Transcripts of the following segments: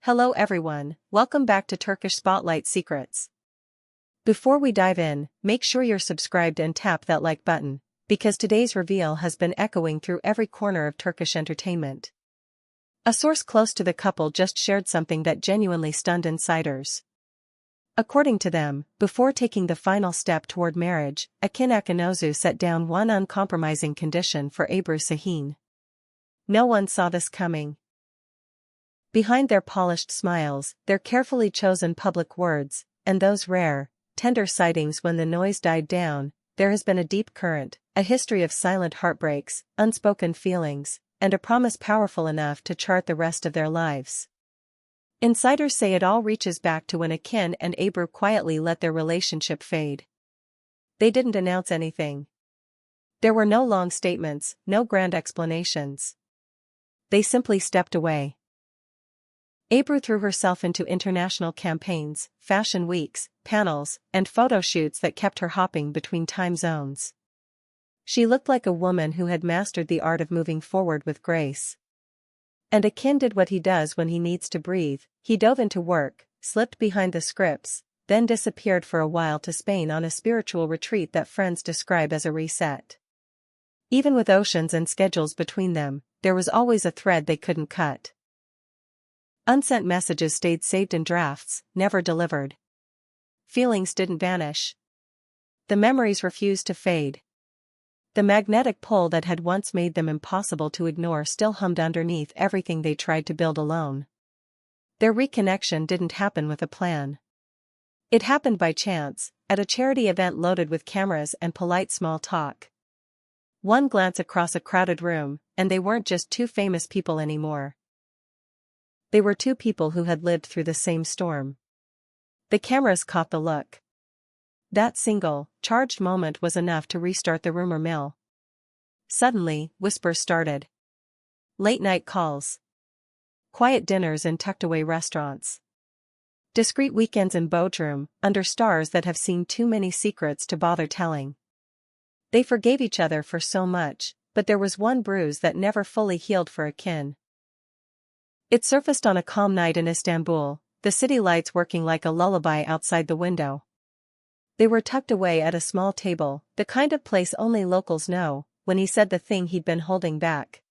Hello everyone, welcome back to Turkish Spotlight Secrets. Before we dive in, make sure you're subscribed and tap that like button, because today's reveal has been echoing through every corner of Turkish entertainment. A source close to the couple just shared something that genuinely stunned insiders. According to them, before taking the final step toward marriage, Akınözü set down one uncompromising condition for Ebru Şahin. No one saw this coming. Behind their polished smiles, their carefully chosen public words, and those rare, tender sightings when the noise died down, there has been a deep current, a history of silent heartbreaks, unspoken feelings, and a promise powerful enough to chart the rest of their lives. Insiders say it all reaches back to when Akın and Ebru quietly let their relationship fade. They didn't announce anything. There were no long statements, no grand explanations. They simply stepped away. Ebru threw herself into international campaigns, fashion weeks, panels, and photo shoots that kept her hopping between time zones. She looked like a woman who had mastered the art of moving forward with grace. And Akın did what he does when he needs to breathe. He dove into work, slipped behind the scripts, then disappeared for a while to Spain on a spiritual retreat that friends describe as a reset. Even with oceans and schedules between them, there was always a thread they couldn't cut. Unsent messages stayed saved in drafts, never delivered. Feelings didn't vanish. The memories refused to fade. The magnetic pull that had once made them impossible to ignore still hummed underneath everything they tried to build alone. Their reconnection didn't happen with a plan. It happened by chance, at a charity event loaded with cameras and polite small talk. One glance across a crowded room, and they weren't just two famous people anymore. They were two people who had lived through the same storm. The cameras caught the look. That single, charged moment was enough to restart the rumor mill. Suddenly, whispers started. Late-night calls. Quiet dinners in tucked-away restaurants. Discreet weekends in Bodrum, under stars that have seen too many secrets to bother telling. They forgave each other for so much, but there was one bruise that never fully healed for Akın. It surfaced on a calm night in Istanbul, the city lights working like a lullaby outside the window. They were tucked away at a small table, the kind of place only locals know, when he said the thing he'd been holding back.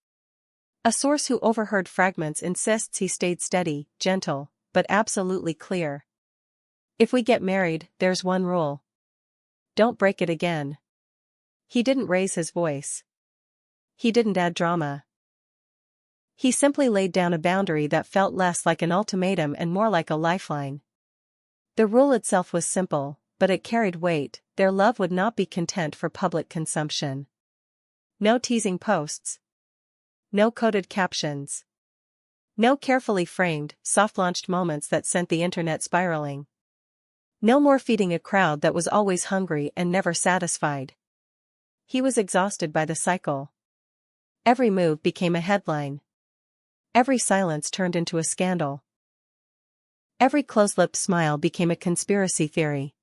A source who overheard fragments insists he stayed steady, gentle, but absolutely clear. If we get married, there's one rule. Don't break it again. He didn't raise his voice. He didn't add drama. He simply laid down a boundary that felt less like an ultimatum and more like a lifeline. The rule itself was simple, but it carried weight. Their love would not be content for public consumption. No teasing posts. No coded captions. No carefully framed, soft-launched moments that sent the internet spiraling. No more feeding a crowd that was always hungry and never satisfied. He was exhausted by the cycle. Every move became a headline. Every silence turned into a scandal. Every close-lipped smile became a conspiracy theory.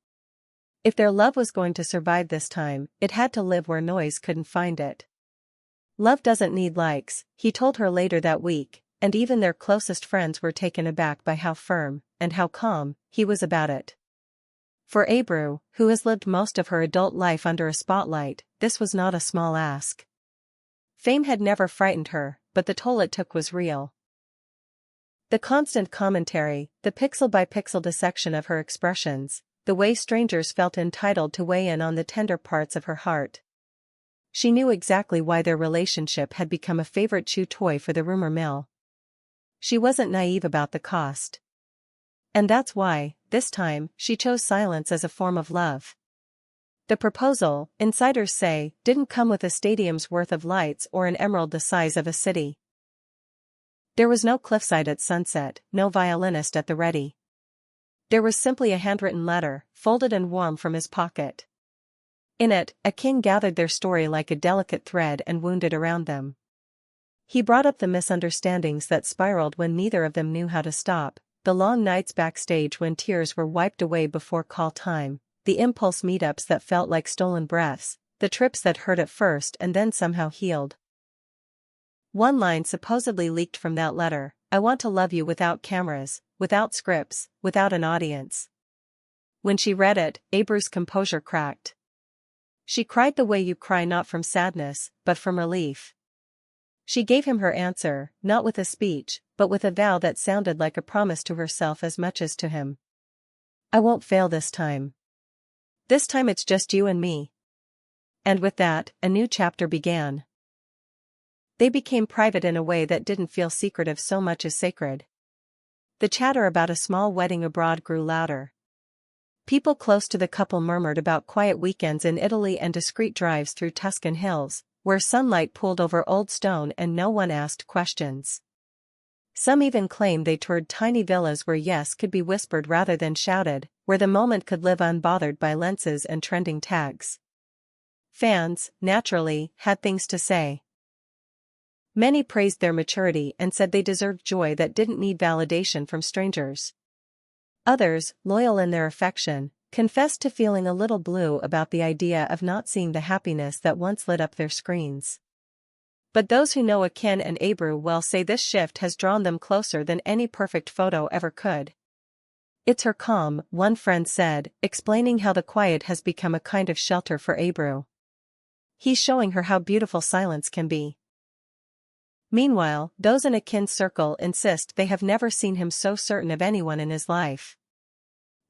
If their love was going to survive this time, it had to live where noise couldn't find it. Love doesn't need likes, he told her later that week, and even their closest friends were taken aback by how firm, and how calm, he was about it. For Ebru, who has lived most of her adult life under a spotlight, this was not a small ask. Fame had never frightened her, but the toll it took was real. The constant commentary, the pixel-by-pixel dissection of her expressions, the way strangers felt entitled to weigh in on the tender parts of her heart. She knew exactly why their relationship had become a favorite chew toy for the rumor mill. She wasn't naive about the cost. And that's why, this time, she chose silence as a form of love. The proposal, insiders say, didn't come with a stadium's worth of lights or an emerald the size of a city. There was no cliffside at sunset, no violinist at the ready. There was simply a handwritten letter, folded and warm from his pocket. In it, Akın gathered their story like a delicate thread and wound it around them. He brought up the misunderstandings that spiraled when neither of them knew how to stop, the long nights backstage when tears were wiped away before call time, the impulse meetups that felt like stolen breaths, the trips that hurt at first and then somehow healed. One line supposedly leaked from that letter, I want to love you without cameras, without scripts, without an audience. When she read it, Ebru's composure cracked. She cried the way you cry, not from sadness, but from relief. She gave him her answer, not with a speech, but with a vow that sounded like a promise to herself as much as to him. I won't fail this time. This time it's just you and me. And with that, a new chapter began. They became private in a way that didn't feel secretive so much as sacred. The chatter about a small wedding abroad grew louder. People close to the couple murmured about quiet weekends in Italy and discreet drives through Tuscan hills, where sunlight pooled over old stone and no one asked questions. Some even claimed they toured tiny villas where yes could be whispered rather than shouted, where the moment could live unbothered by lenses and trending tags. Fans, naturally, had things to say. Many praised their maturity and said they deserved joy that didn't need validation from strangers. Others, loyal in their affection, confessed to feeling a little blue about the idea of not seeing the happiness that once lit up their screens. But those who know Akın and Ebru well say this shift has drawn them closer than any perfect photo ever could. It's her calm, one friend said, explaining how the quiet has become a kind of shelter for Ebru. He's showing her how beautiful silence can be. Meanwhile, those in Akın's circle insist they have never seen him so certain of anyone in his life.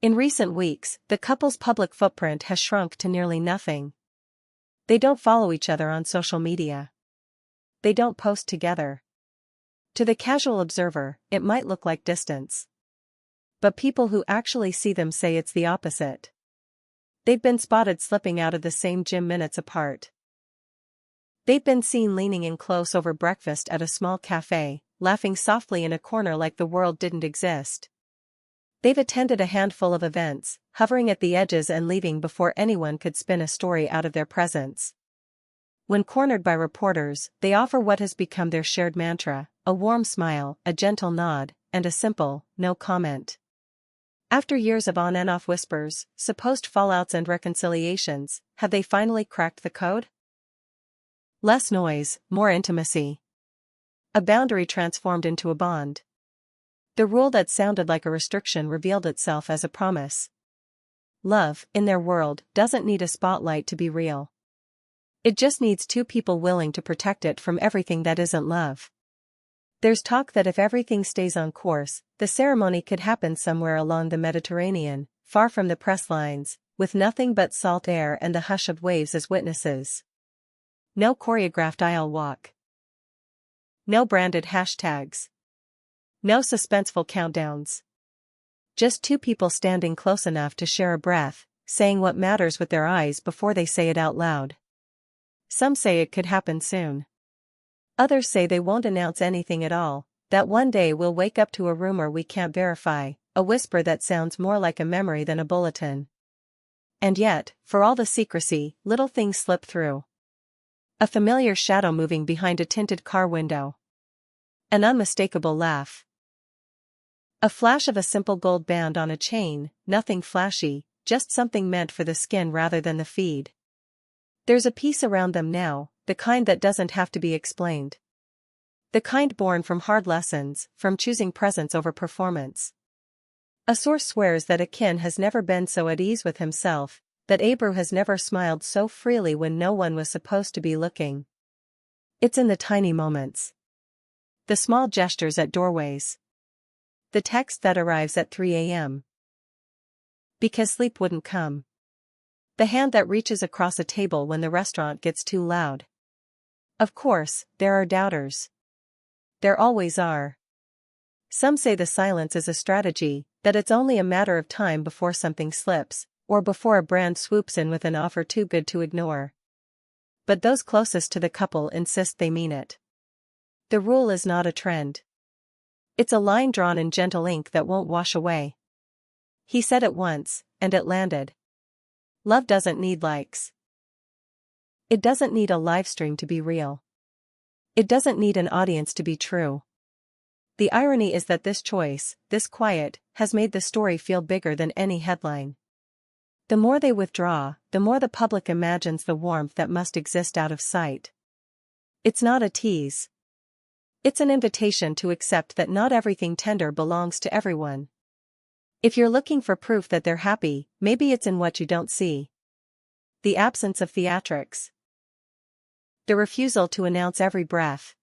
In recent weeks, the couple's public footprint has shrunk to nearly nothing. They don't follow each other on social media. They don't post together. To the casual observer, it might look like distance. But people who actually see them say it's the opposite. They've been spotted slipping out of the same gym minutes apart. They've been seen leaning in close over breakfast at a small cafe, laughing softly in a corner like the world didn't exist. They've attended a handful of events, hovering at the edges and leaving before anyone could spin a story out of their presence. When cornered by reporters, they offer what has become their shared mantra, a warm smile, a gentle nod, and a simple, no comment. After years of on and off whispers, supposed fallouts and reconciliations, have they finally cracked the code? Less noise, more intimacy. A boundary transformed into a bond. The rule that sounded like a restriction revealed itself as a promise. Love, in their world, doesn't need a spotlight to be real. It just needs two people willing to protect it from everything that isn't love. There's talk that if everything stays on course, the ceremony could happen somewhere along the Mediterranean, far from the press lines, with nothing but salt air and the hush of waves as witnesses. No choreographed aisle walk. No branded hashtags. No suspenseful countdowns. Just two people standing close enough to share a breath, saying what matters with their eyes before they say it out loud. Some say it could happen soon. Others say they won't announce anything at all, that one day we'll wake up to a rumor we can't verify, a whisper that sounds more like a memory than a bulletin. And yet, for all the secrecy, little things slip through. A familiar shadow moving behind a tinted car window. An unmistakable laugh. A flash of a simple gold band on a chain, nothing flashy, just something meant for the skin rather than the feed. There's a peace around them now, the kind that doesn't have to be explained. The kind born from hard lessons, from choosing presence over performance. A source swears that Akın has never been so at ease with himself, that Ebru has never smiled so freely when no one was supposed to be looking. It's in the tiny moments. The small gestures at doorways. The text that arrives at 3 a.m. because sleep wouldn't come. The hand that reaches across a table when the restaurant gets too loud. Of course, there are doubters. There always are. Some say the silence is a strategy, that it's only a matter of time before something slips, or before a brand swoops in with an offer too good to ignore. But those closest to the couple insist they mean it. The rule is not a trend. It's a line drawn in gentle ink that won't wash away. He said it once, and it landed. Love doesn't need likes. It doesn't need a live stream to be real. It doesn't need an audience to be true. The irony is that this choice, this quiet, has made the story feel bigger than any headline. The more they withdraw, the more the public imagines the warmth that must exist out of sight. It's not a tease. It's an invitation to accept that not everything tender belongs to everyone. If you're looking for proof that they're happy, maybe it's in what you don't see. The absence of theatrics. The refusal to announce every breath.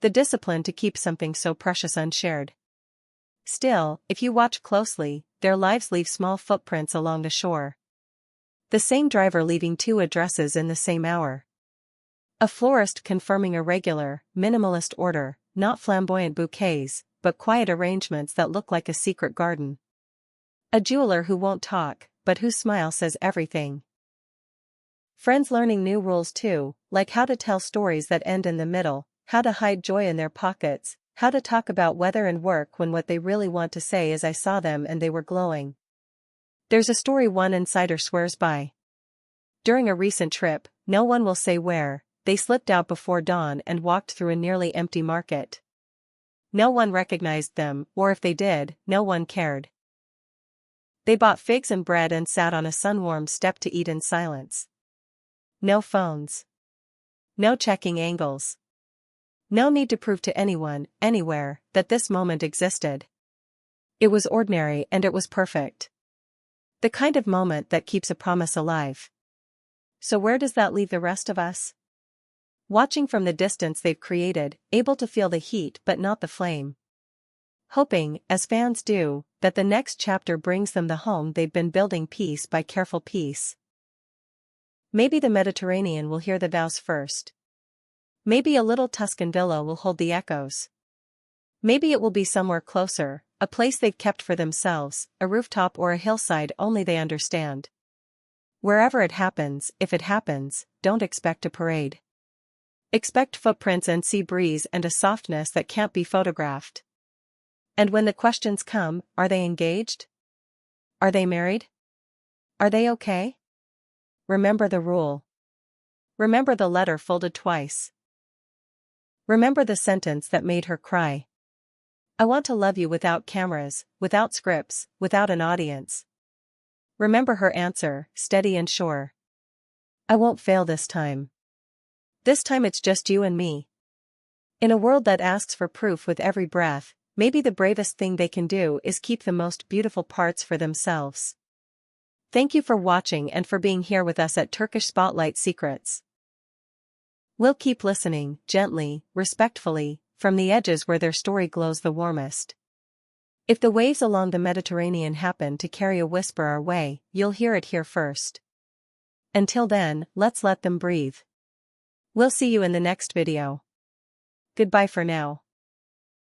The discipline to keep something so precious unshared. Still, if you watch closely, their lives leave small footprints along the shore. The same driver leaving 2 addresses in the same hour. A florist confirming a regular, minimalist order, not flamboyant bouquets, but quiet arrangements that look like a secret garden. A jeweler who won't talk, but whose smile says everything. Friends learning new rules too, like how to tell stories that end in the middle, how to hide joy in their pockets, how to talk about weather and work when what they really want to say is I saw them and they were glowing. There's a story one insider swears by. During a recent trip, no one will say where, they slipped out before dawn and walked through a nearly empty market. No one recognized them, or if they did, no one cared. They bought figs and bread and sat on a sun-warmed step to eat in silence. No phones. No checking angles. No need to prove to anyone, anywhere, that this moment existed. It was ordinary and it was perfect. The kind of moment that keeps a promise alive. So where does that leave the rest of us? Watching from the distance they've created, able to feel the heat but not the flame. Hoping, as fans do, that the next chapter brings them the home they've been building piece by careful piece. Maybe the Mediterranean will hear the vows first. Maybe a little Tuscan villa will hold the echoes. Maybe it will be somewhere closer, a place they've kept for themselves, a rooftop or a hillside only they understand. Wherever it happens, if it happens, don't expect a parade. Expect footprints and sea breeze and a softness that can't be photographed. And when the questions come, are they engaged? Are they married? Are they okay? Remember the rule. Remember the letter folded twice. Remember the sentence that made her cry. I want to love you without cameras, without scripts, without an audience. Remember her answer, steady and sure. I won't fail this time. This time it's just you and me. In a world that asks for proof with every breath, maybe the bravest thing they can do is keep the most beautiful parts for themselves. Thank you for watching and for being here with us at Turkish Spotlight Secrets. We'll keep listening, gently, respectfully, from the edges where their story glows the warmest. If the waves along the Mediterranean happen to carry a whisper our way, you'll hear it here first. Until then, let's let them breathe. We'll see you in the next video. Goodbye for now.